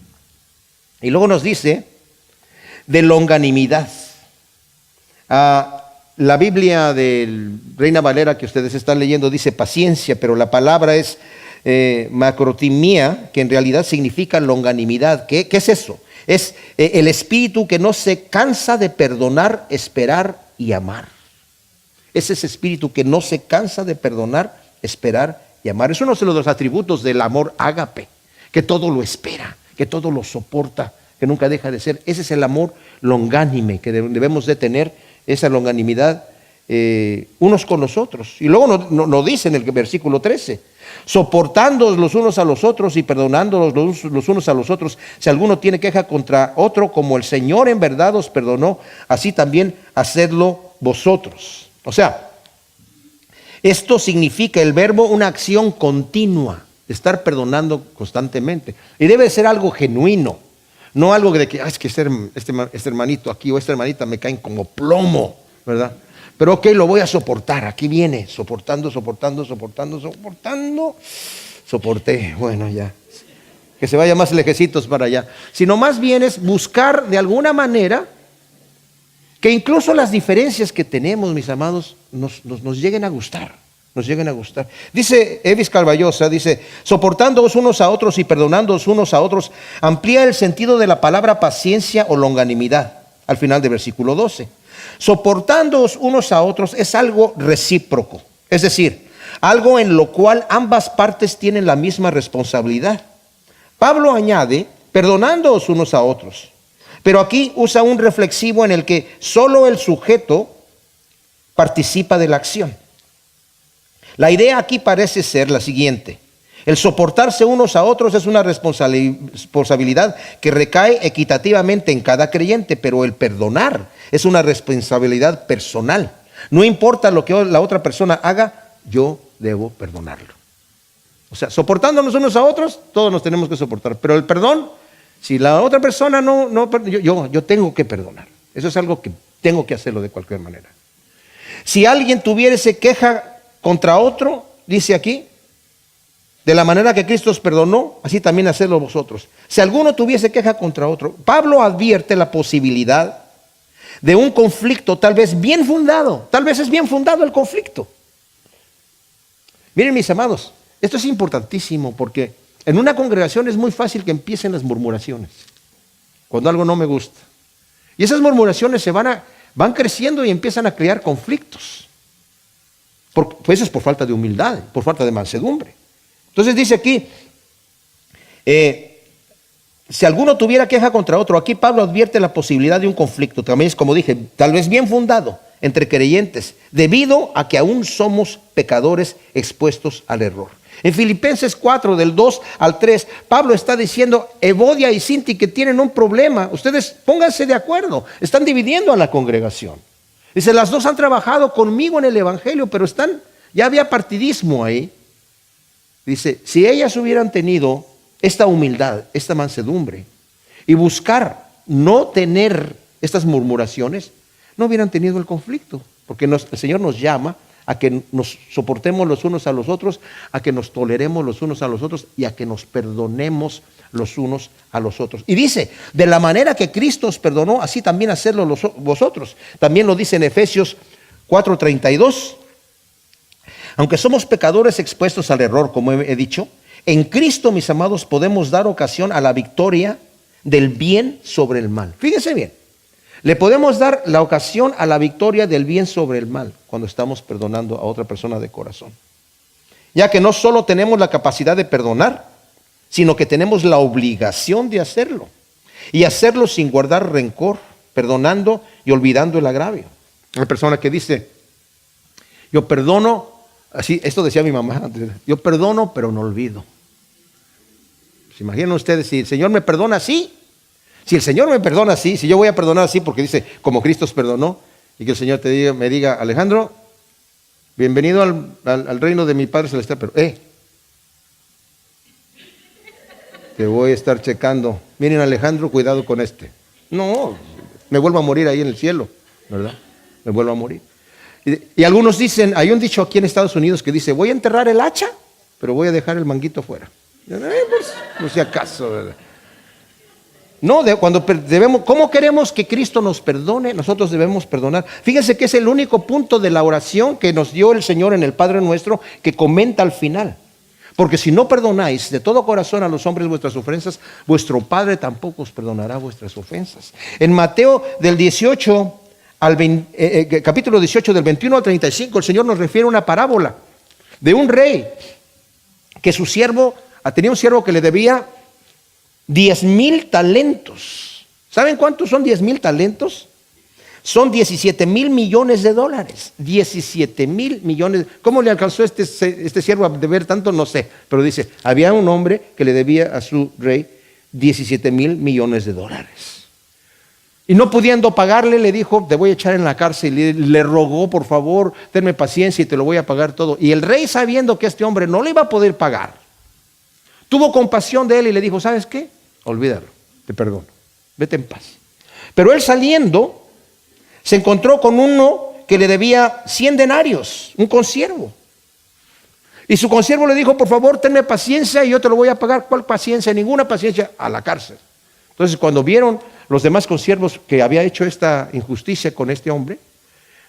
Y luego nos dice de longanimidad. La Biblia de Reina Valera que ustedes están leyendo dice paciencia, pero la palabra es macrotimía, que en realidad significa longanimidad. ¿Qué es eso? Es el espíritu que no se cansa de perdonar, esperar y amar. Es ese espíritu que no se cansa de perdonar, esperar y amar. Es uno de los atributos del amor ágape, que todo lo espera, que todo lo soporta, que nunca deja de ser. Ese es el amor longánime que debemos de tener, esa longanimidad unos con los otros. Y luego nos dice en el versículo 13, soportándoos los unos a los otros y perdonándolos los unos a los otros, si alguno tiene queja contra otro, como el Señor en verdad os perdonó, así también hacedlo vosotros. O sea, esto significa el verbo una acción continua, estar perdonando constantemente. Y debe ser algo genuino, no algo de que, es que este hermanito aquí o esta hermanita me caen como plomo, ¿verdad? Pero ok, lo voy a soportar. Aquí viene, soportando. Soporté, bueno, ya. Que se vaya más lejecitos para allá. Sino más bien es buscar de alguna manera que incluso las diferencias que tenemos, mis amados, nos lleguen a gustar. Nos lleguen a gustar. Dice Evis Carballosa, dice, soportándoos unos a otros y perdonándoos unos a otros, amplía el sentido de la palabra paciencia o longanimidad, al final del versículo 12. Soportándoos unos a otros es algo recíproco, es decir, algo en lo cual ambas partes tienen la misma responsabilidad. Pablo añade, perdonándoos unos a otros, pero aquí usa un reflexivo en el que solo el sujeto participa de la acción. La idea aquí parece ser la siguiente: el soportarse unos a otros es una responsabilidad que recae equitativamente en cada creyente, pero el perdonar es una responsabilidad personal. No importa lo que la otra persona haga, yo debo perdonarlo. O sea, soportándonos unos a otros, todos nos tenemos que soportar, pero el perdón, si la otra persona yo tengo que perdonar. Eso es algo que tengo que hacerlo de cualquier manera. Si alguien tuviese queja contra otro, dice aquí, de la manera que Cristo os perdonó, así también hacedlo vosotros. Si alguno tuviese queja contra otro, Pablo advierte la posibilidad de un conflicto tal vez bien fundado. Tal vez es bien fundado el conflicto. Miren, mis amados, esto es importantísimo porque en una congregación es muy fácil que empiecen las murmuraciones cuando algo no me gusta. Y esas murmuraciones van creciendo y empiezan a crear conflictos. Pues eso es por falta de humildad, por falta de mansedumbre. Entonces dice aquí, si alguno tuviera queja contra otro, aquí Pablo advierte la posibilidad de un conflicto, también es como dije, tal vez bien fundado entre creyentes, debido a que aún somos pecadores expuestos al error. En Filipenses 4, del 2 al 3, Pablo está diciendo, Evodia y Sinti que tienen un problema, ustedes pónganse de acuerdo, están dividiendo a la congregación. Dice, las dos han trabajado conmigo en el evangelio, pero ya había partidismo ahí. Dice, si ellas hubieran tenido esta humildad, esta mansedumbre, y buscar no tener estas murmuraciones, no hubieran tenido el conflicto, porque el Señor nos llama a que nos soportemos los unos a los otros, a que nos toleremos los unos a los otros y a que nos perdonemos los unos a los otros. Y dice, de la manera que Cristo os perdonó, así también hacerlo vosotros. También lo dice en Efesios 4:32. Aunque somos pecadores expuestos al error, como he dicho, en Cristo, mis amados, podemos dar ocasión a la victoria del bien sobre el mal. Fíjense bien, Le podemos dar la ocasión a la victoria del bien sobre el mal cuando estamos perdonando a otra persona de corazón. Ya que no solo tenemos la capacidad de perdonar, sino que tenemos la obligación de hacerlo. Y hacerlo sin guardar rencor, perdonando y olvidando el agravio. Una persona que dice, yo perdono, así, esto decía mi mamá antes, yo perdono pero no olvido. ¿Se imaginan ustedes si el Señor me perdona así? Si el Señor me perdona así, si yo voy a perdonar así porque dice, como Cristo os perdonó, y que el Señor me diga, Alejandro, bienvenido al reino de mi Padre Celestial, pero te voy a estar checando. Miren, Alejandro, cuidado con este. No, me vuelvo a morir ahí en el cielo, ¿verdad? Me vuelvo a morir. Y algunos dicen, hay un dicho aquí en Estados Unidos que dice, voy a enterrar el hacha, pero voy a dejar el manguito fuera. Pues, no sé acaso, ¿verdad? No, ¿cómo queremos que Cristo nos perdone? Nosotros debemos perdonar. Fíjense que es el único punto de la oración que nos dio el Señor en el Padre Nuestro que comenta al final. Porque si no perdonáis de todo corazón a los hombres vuestras ofensas, vuestro Padre tampoco os perdonará vuestras ofensas. En Mateo del 18 capítulo 18 del 21 al 35, el Señor nos refiere a una parábola de un rey que tenía un siervo que le debía 10,000 talentos. ¿Saben cuántos son 10,000 talentos? Son 17,000 millones de dólares. 17,000 millones. ¿Cómo le alcanzó este siervo a deber tanto? No sé. Pero dice, había un hombre que le debía a su rey 17,000 millones de dólares. Y no pudiendo pagarle, le dijo, te voy a echar en la cárcel. Y le rogó, por favor, tenme paciencia y te lo voy a pagar todo. Y el rey, sabiendo que este hombre no le iba a poder pagar, tuvo compasión de él y le dijo, ¿sabes qué? Olvídalo, te perdono, vete en paz. Pero él saliendo, se encontró con uno que le debía 100 denarios, un consiervo. Y su consiervo le dijo, por favor, tenme paciencia y yo te lo voy a pagar. ¿Cuál paciencia? Ninguna paciencia, a la cárcel. Entonces, cuando vieron los demás consiervos que había hecho esta injusticia con este hombre,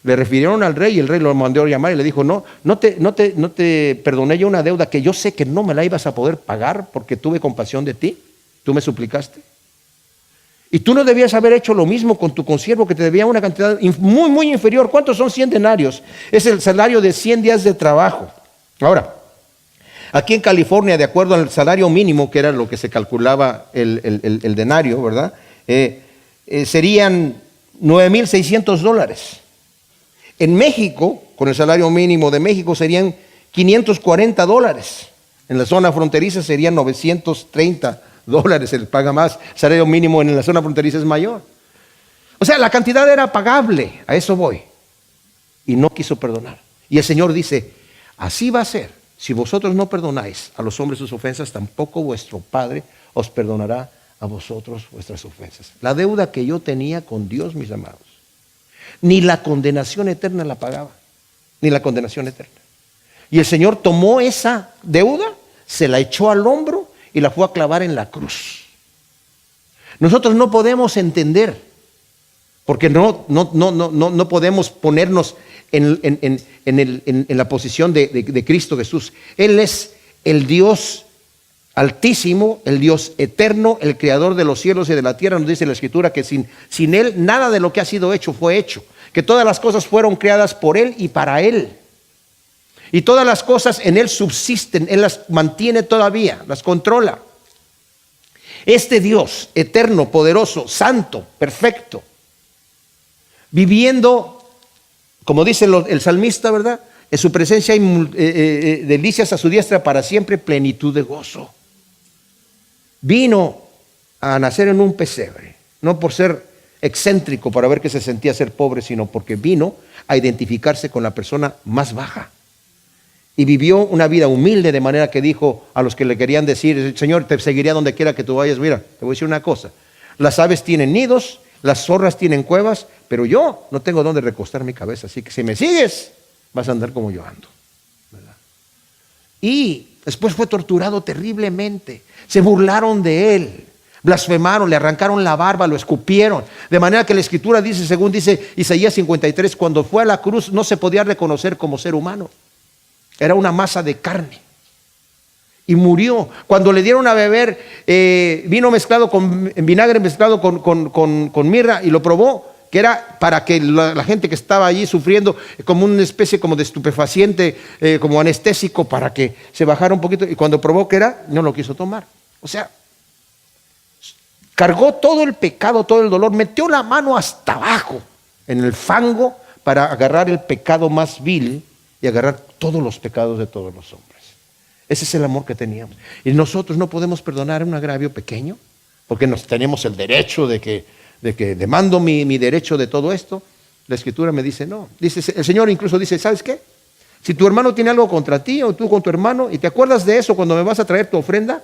le refirieron al rey y el rey lo mandó a llamar y le dijo, no te perdoné yo una deuda que yo sé que no me la ibas a poder pagar porque tuve compasión de ti, tú me suplicaste. Y tú no debías haber hecho lo mismo con tu consiervo que te debía una cantidad muy, muy inferior. ¿Cuántos son 100 denarios? Es el salario de 100 días de trabajo. Ahora, aquí en California, de acuerdo al salario mínimo, que era lo que se calculaba el denario, ¿verdad? Serían $9,600. En México, con el salario mínimo de México, serían $540. En la zona fronteriza serían $930. Se les paga más. El salario mínimo en la zona fronteriza es mayor. O sea, la cantidad era pagable. A eso voy. Y no quiso perdonar. Y el Señor dice, así va a ser. Si vosotros no perdonáis a los hombres sus ofensas, tampoco vuestro Padre os perdonará a vosotros vuestras ofensas. La deuda que yo tenía con Dios, mis amados, ni la condenación eterna la pagaba, ni la condenación eterna. Y el Señor tomó esa deuda, se la echó al hombro y la fue a clavar en la cruz. Nosotros no podemos entender, porque no podemos ponernos en la posición de Cristo Jesús. Él es el Dios altísimo, el Dios eterno, el creador de los cielos y de la tierra. Nos dice la Escritura que sin Él nada de lo que ha sido hecho fue hecho, que todas las cosas fueron creadas por Él y para Él. Y todas las cosas en Él subsisten, Él las mantiene todavía, las controla. Este Dios eterno, poderoso, santo, perfecto, viviendo, como dice el salmista, ¿verdad? En su presencia hay delicias a su diestra para siempre, plenitud de gozo. Vino a nacer en un pesebre, no por ser excéntrico para ver qué se sentía ser pobre, sino porque vino a identificarse con la persona más baja. Y vivió una vida humilde, de manera que dijo a los que le querían decir, Señor, te seguiré a donde quiera que tú vayas. Mira, te voy a decir una cosa, las aves tienen nidos, las zorras tienen cuevas, pero yo no tengo dónde recostar mi cabeza, así que si me sigues, vas a andar como yo ando, ¿verdad? Y después fue torturado terriblemente, se burlaron de él, blasfemaron, le arrancaron la barba, lo escupieron, de manera que la Escritura dice, según dice Isaías 53, cuando fue a la cruz no se podía reconocer como ser humano, era una masa de carne. Y murió. Cuando le dieron a beber vino mezclado con vinagre, mezclado con mirra, y lo probó, que era para que la gente que estaba allí sufriendo como una especie como de estupefaciente, como anestésico, para que se bajara un poquito, y cuando probó que era, no lo quiso tomar. O sea, cargó todo el pecado, todo el dolor, metió la mano hasta abajo en el fango para agarrar el pecado más vil y agarrar todos los pecados de todos los hombres. Ese es el amor que teníamos. Y nosotros no podemos perdonar un agravio pequeño, porque nos tenemos el derecho de que demando mi derecho de todo esto. La Escritura me dice no. Dice, el Señor incluso dice, ¿sabes qué? Si tu hermano tiene algo contra ti o tú con tu hermano y te acuerdas de eso cuando me vas a traer tu ofrenda,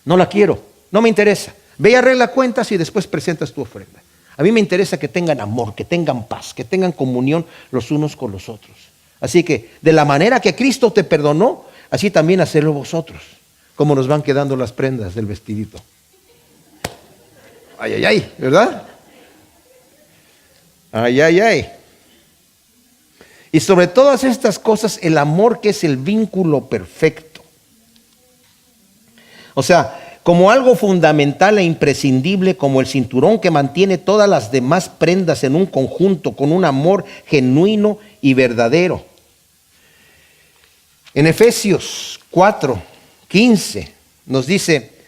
no la quiero, no me interesa. Ve y arregla cuentas y después presentas tu ofrenda. A mí me interesa que tengan amor, que tengan paz, que tengan comunión los unos con los otros. Así que de la manera que Cristo te perdonó, así también hacerlo vosotros. Como nos van quedando las prendas del vestidito. Ay, ay, ay, ¿verdad? Ay, ay, ay. Y sobre todas estas cosas, el amor, que es el vínculo perfecto. O sea, como algo fundamental e imprescindible, como el cinturón que mantiene todas las demás prendas en un conjunto, con un amor genuino y verdadero. En Efesios 4:15 nos dice,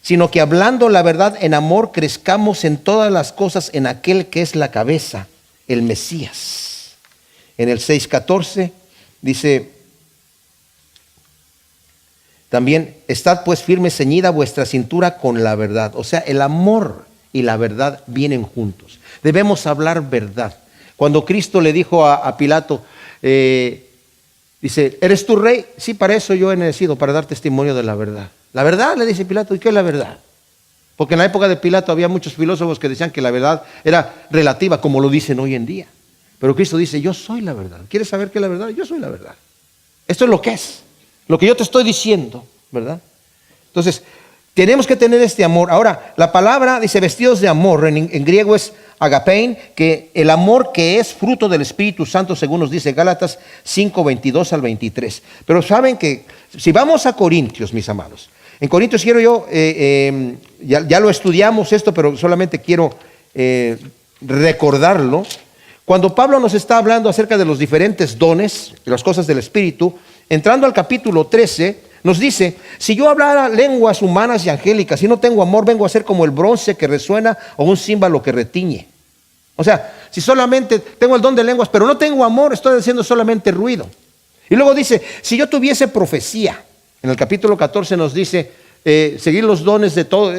sino que hablando la verdad en amor, crezcamos en todas las cosas en aquel que es la cabeza, el Mesías. En el 6:14 dice también, estad pues firme, ceñida vuestra cintura con la verdad. O sea, el amor y la verdad vienen juntos. Debemos hablar verdad. Cuando Cristo le dijo a Pilato, dice, ¿eres tu rey? Sí, para eso yo he nacido, para dar testimonio de la verdad. La verdad, le dice Pilato, ¿y qué es la verdad? Porque en la época de Pilato había muchos filósofos que decían que la verdad era relativa, como lo dicen hoy en día. Pero Cristo dice, yo soy la verdad. ¿Quieres saber qué es la verdad? Yo soy la verdad. Esto es lo que es. Lo que yo te estoy diciendo, ¿verdad? Entonces, tenemos que tener este amor. Ahora, la palabra dice vestidos de amor, en griego es agapein, que el amor que es fruto del Espíritu Santo, según nos dice Gálatas 5:22 al 23. Pero saben que, si vamos a Corintios, mis amados, en Corintios quiero yo, ya lo estudiamos esto, pero solamente quiero recordarlo. Cuando Pablo nos está hablando acerca de los diferentes dones, de las cosas del Espíritu, entrando al capítulo 13, nos dice, si yo hablara lenguas humanas y angélicas y no tengo amor, vengo a ser como el bronce que resuena o un címbalo que retiñe. O sea, si solamente tengo el don de lenguas, pero no tengo amor, estoy haciendo solamente ruido. Y luego dice, si yo tuviese profecía, en el capítulo 14 nos dice, seguir los dones de todo,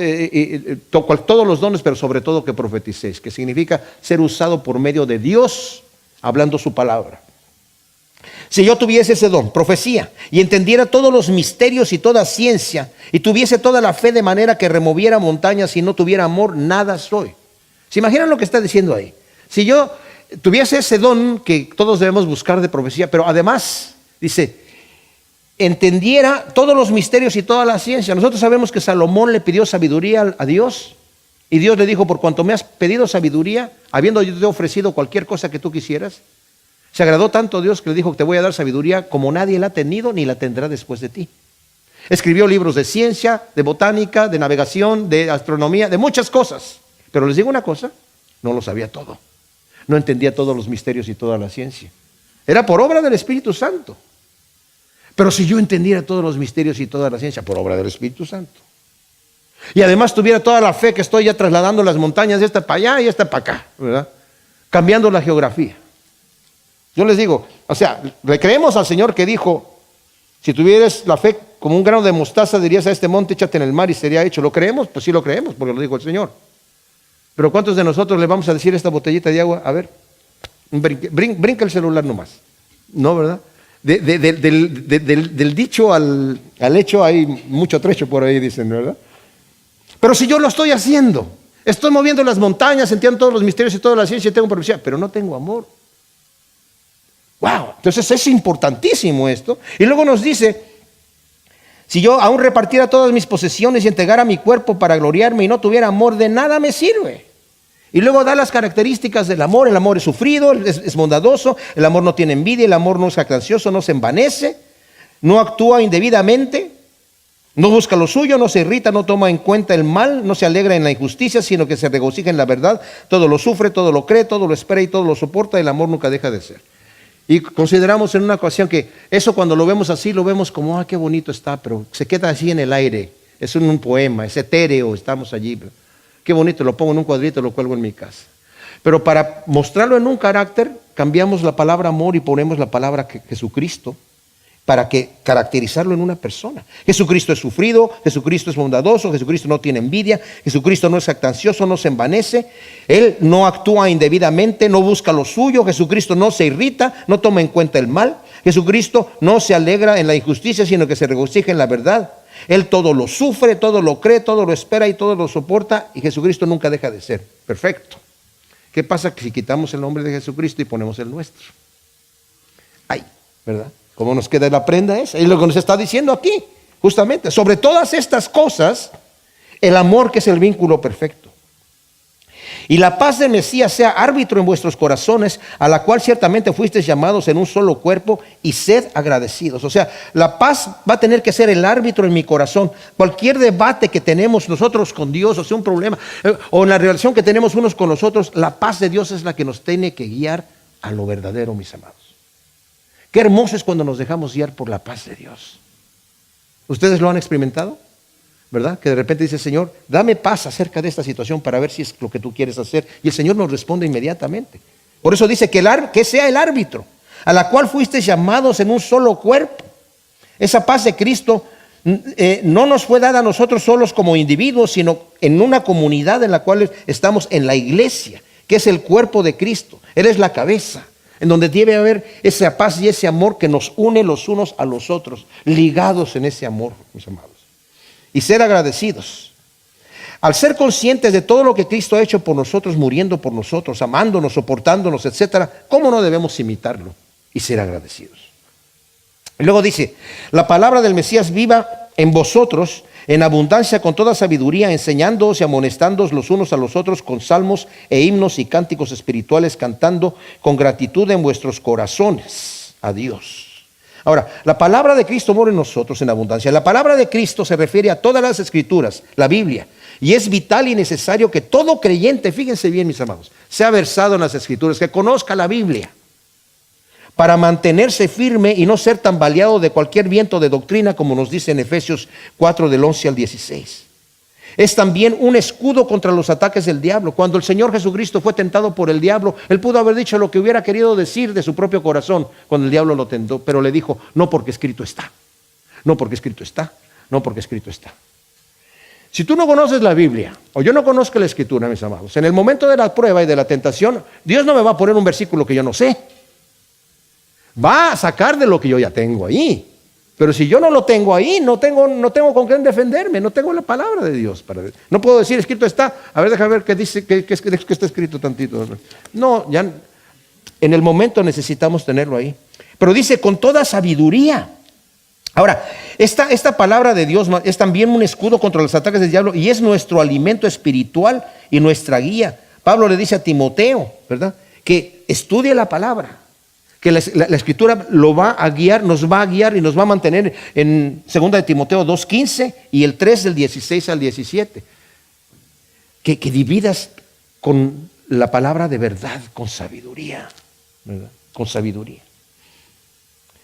todos los dones, pero sobre todo que profeticéis, que significa ser usado por medio de Dios, hablando su palabra. Si yo tuviese ese don, profecía, y entendiera todos los misterios y toda ciencia, y tuviese toda la fe de manera que removiera montañas y no tuviera amor, nada soy. ¿Se imaginan lo que está diciendo ahí? Si yo tuviese ese don que todos debemos buscar de profecía, pero además, dice, entendiera todos los misterios y toda la ciencia. Nosotros sabemos que Salomón le pidió sabiduría a Dios, y Dios le dijo, por cuanto me has pedido sabiduría, habiendo yo te ofrecido cualquier cosa que tú quisieras, se agradó tanto Dios que le dijo que te voy a dar sabiduría como nadie la ha tenido ni la tendrá después de ti. Escribió libros de ciencia, de botánica, de navegación, de astronomía, de muchas cosas. Pero les digo una cosa, no lo sabía todo. No entendía todos los misterios y toda la ciencia. Era por obra del Espíritu Santo. Pero si yo entendiera todos los misterios y toda la ciencia, por obra del Espíritu Santo. Y además tuviera toda la fe que estoy ya trasladando las montañas de esta para allá y esta para acá, ¿verdad? Cambiando la geografía. Yo les digo, o sea, le creemos al Señor que dijo, si tuvieras la fe como un grano de mostaza, dirías a este monte, échate en el mar y sería hecho. ¿Lo creemos? Pues sí lo creemos, porque lo dijo el Señor. Pero ¿cuántos de nosotros le vamos a decir esta botellita de agua? A ver, brinca el celular nomás. No, ¿verdad? Del dicho al hecho hay mucho trecho por ahí, dicen, ¿verdad? Pero si yo lo estoy haciendo, estoy moviendo las montañas, entiendo todos los misterios y toda la ciencia, tengo profecía, pero no tengo amor. Wow, entonces es importantísimo esto. Y luego nos dice, si yo aún repartiera todas mis posesiones y entregara mi cuerpo para gloriarme y no tuviera amor, de nada me sirve. Y luego da las características del amor. El amor es sufrido, es bondadoso, el amor no tiene envidia, el amor no es jactancioso, no se envanece, no actúa indebidamente, No busca lo suyo, no se irrita, no toma en cuenta el mal, no se alegra en la injusticia, sino que se regocija en la verdad. Todo lo sufre, todo lo cree, todo lo espera y todo lo soporta. El amor nunca deja de ser. Y consideramos en una ocasión que eso, cuando lo vemos así, lo vemos como, qué bonito está, pero se queda así en el aire. Es un poema, es etéreo, estamos allí. Qué bonito, lo pongo en un cuadrito, lo cuelgo en mi casa. Pero para mostrarlo en un carácter, cambiamos la palabra amor y ponemos la palabra Jesucristo, para caracterizarlo en una persona. Jesucristo es sufrido, Jesucristo es bondadoso, Jesucristo no tiene envidia, Jesucristo no es jactancioso, no se envanece, Él no actúa indebidamente, no busca lo suyo, Jesucristo no se irrita, no toma en cuenta el mal, Jesucristo no se alegra en la injusticia, sino que se regocija en la verdad. Él todo lo sufre, todo lo cree, todo lo espera y todo lo soporta, y Jesucristo nunca deja de ser perfecto. ¿Qué pasa si quitamos el nombre de Jesucristo y ponemos el nuestro? Ay, ¿verdad? ¿Cómo nos queda la prenda esa? Es lo que nos está diciendo aquí, justamente. Sobre todas estas cosas, el amor, que es el vínculo perfecto. Y la paz del Mesías sea árbitro en vuestros corazones, a la cual ciertamente fuisteis llamados en un solo cuerpo, y sed agradecidos. O sea, la paz va a tener que ser el árbitro en mi corazón. Cualquier debate que tenemos nosotros con Dios, o sea, un problema, o en la relación que tenemos unos con los otros, la paz de Dios es la que nos tiene que guiar a lo verdadero, mis amados. Qué hermoso es cuando nos dejamos guiar por la paz de Dios. ¿Ustedes lo han experimentado? ¿Verdad? Que de repente dice, Señor, dame paz acerca de esta situación para ver si es lo que tú quieres hacer. Y el Señor nos responde inmediatamente. Por eso dice que sea el árbitro, a la cual fuisteis llamados en un solo cuerpo. Esa paz de Cristo no nos fue dada a nosotros solos como individuos, sino en una comunidad en la cual estamos en la iglesia, que es el cuerpo de Cristo. Él es la cabeza, en donde debe haber esa paz y ese amor que nos une los unos a los otros, ligados en ese amor, mis amados. Y ser agradecidos. Al ser conscientes de todo lo que Cristo ha hecho por nosotros, muriendo por nosotros, amándonos, soportándonos, etcétera, ¿cómo no debemos imitarlo y ser agradecidos? Y luego dice, la palabra del Mesías viva en vosotros en abundancia con toda sabiduría, enseñándoos y amonestándoos los unos a los otros con salmos e himnos y cánticos espirituales, cantando con gratitud en vuestros corazones a Dios. Ahora, la palabra de Cristo mora en nosotros en abundancia. La palabra de Cristo se refiere a todas las escrituras, la Biblia, y es vital y necesario que todo creyente, fíjense bien, mis amados, sea versado en las escrituras, que conozca la Biblia, para mantenerse firme y no ser tambaleado de cualquier viento de doctrina, como nos dice en Efesios 4 del 11 al 16. Es también un escudo contra los ataques del diablo. Cuando el Señor Jesucristo fue tentado por el diablo, Él pudo haber dicho lo que hubiera querido decir de su propio corazón cuando el diablo lo tentó, pero le dijo, no, porque escrito está, no, porque escrito está, no, porque escrito está. Si tú no conoces la Biblia, o yo no conozco la Escritura, mis amados, en el momento de la prueba y de la tentación, Dios no me va a poner un versículo que yo no sé. Va a sacar de lo que yo ya tengo ahí. Pero si yo no lo tengo ahí, no tengo con quién defenderme, no tengo la palabra de Dios. No puedo decir, escrito está, a ver, déjame ver qué dice, que está escrito tantito. No, ya en el momento necesitamos tenerlo ahí. Pero dice, con toda sabiduría. Ahora, esta palabra de Dios es también un escudo contra los ataques del diablo y es nuestro alimento espiritual y nuestra guía. Pablo le dice a Timoteo, ¿verdad?, que estudie la palabra. Que la Escritura lo va a guiar, nos va a guiar y nos va a mantener en 2 de Timoteo 2:15 y el 3 del 16 al 17. Que dividas con la palabra de verdad, con sabiduría, ¿verdad? Con sabiduría.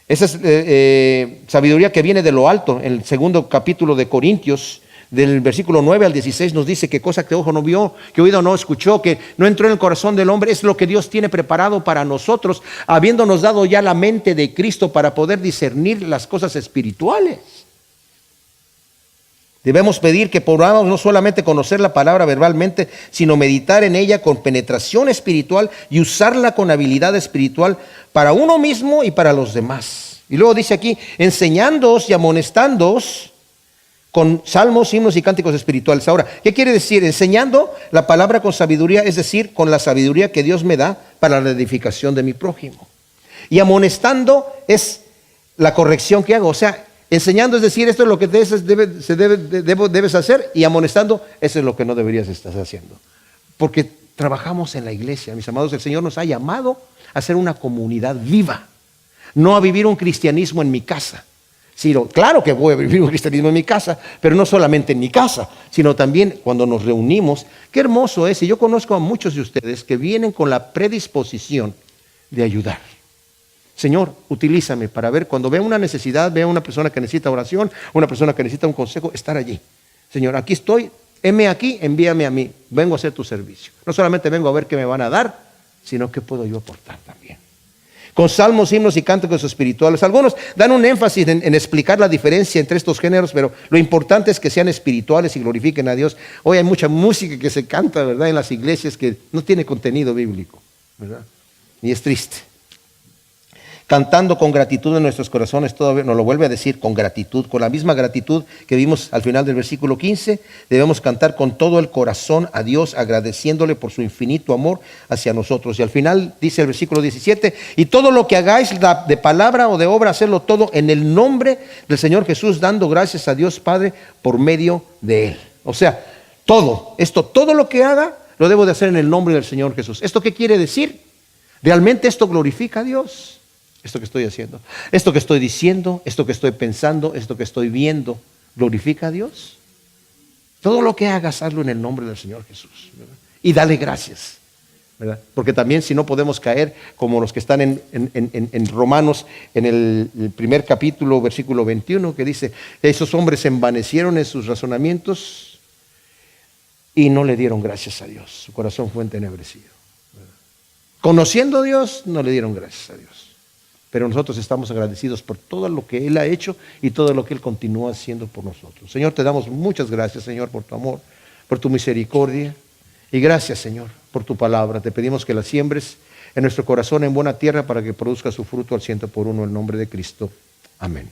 Esa es sabiduría que viene de lo alto. En el 2 capítulo de Corintios, del versículo 9 al 16 nos dice que cosa que ojo no vio, que oído no escuchó, que no entró en el corazón del hombre, es lo que Dios tiene preparado para nosotros, habiéndonos dado ya la mente de Cristo para poder discernir las cosas espirituales. Debemos pedir que podamos no solamente conocer la palabra verbalmente, sino meditar en ella con penetración espiritual y usarla con habilidad espiritual para uno mismo y para los demás. Y luego dice aquí, enseñándoos y amonestándoos con salmos, himnos y cánticos espirituales. Ahora, ¿qué quiere decir? Enseñando la palabra con sabiduría, es decir, con la sabiduría que Dios me da para la edificación de mi prójimo. Y amonestando es la corrección que hago. O sea, enseñando es decir, esto es lo que debes hacer, y amonestando, eso es lo que no deberías estar haciendo. Porque trabajamos en la iglesia, mis amados, el Señor nos ha llamado a ser una comunidad viva, no a vivir un cristianismo en mi casa. Claro que voy a vivir un cristianismo en mi casa, pero no solamente en mi casa, sino también cuando nos reunimos. Qué hermoso es, y yo conozco a muchos de ustedes que vienen con la predisposición de ayudar. Señor, utilízame para ver, cuando vea una necesidad, vea una persona que necesita oración, una persona que necesita un consejo, estar allí. Señor, aquí estoy, heme aquí, envíame a mí, vengo a hacer tu servicio. No solamente vengo a ver qué me van a dar, sino qué puedo yo aportar también. Con salmos, himnos y cánticos espirituales. Algunos dan un énfasis en explicar la diferencia entre estos géneros, pero lo importante es que sean espirituales y glorifiquen a Dios. Hoy hay mucha música que se canta, ¿verdad?, en las iglesias que no tiene contenido bíblico, ¿verdad? Y es triste. Cantando con gratitud en nuestros corazones, todavía nos lo vuelve a decir, con gratitud, con la misma gratitud que vimos al final del versículo 15, debemos cantar con todo el corazón a Dios, agradeciéndole por su infinito amor hacia nosotros. Y al final dice el versículo 17, y todo lo que hagáis de palabra o de obra, hacerlo todo en el nombre del Señor Jesús, dando gracias a Dios Padre por medio de Él. O sea, todo lo que haga, lo debo de hacer en el nombre del Señor Jesús. ¿Esto qué quiere decir? ¿Realmente esto glorifica a Dios? Esto que estoy haciendo, esto que estoy diciendo, esto que estoy pensando, esto que estoy viendo, ¿glorifica a Dios? Todo lo que hagas, hazlo en el nombre del Señor Jesús, ¿verdad? Y dale gracias, ¿verdad? Porque también si no podemos caer como los que están en Romanos, en el primer capítulo, versículo 21, que dice, esos hombres se envanecieron en sus razonamientos y no le dieron gracias a Dios. Su corazón fue entenebrecido, ¿verdad? Conociendo a Dios, no le dieron gracias a Dios. Pero nosotros estamos agradecidos por todo lo que Él ha hecho y todo lo que Él continúa haciendo por nosotros. Señor, te damos muchas gracias, Señor, por tu amor, por tu misericordia. Y gracias, Señor, por tu palabra. Te pedimos que la siembres en nuestro corazón en buena tierra para que produzca su fruto al 100 por uno en el nombre de Cristo. Amén.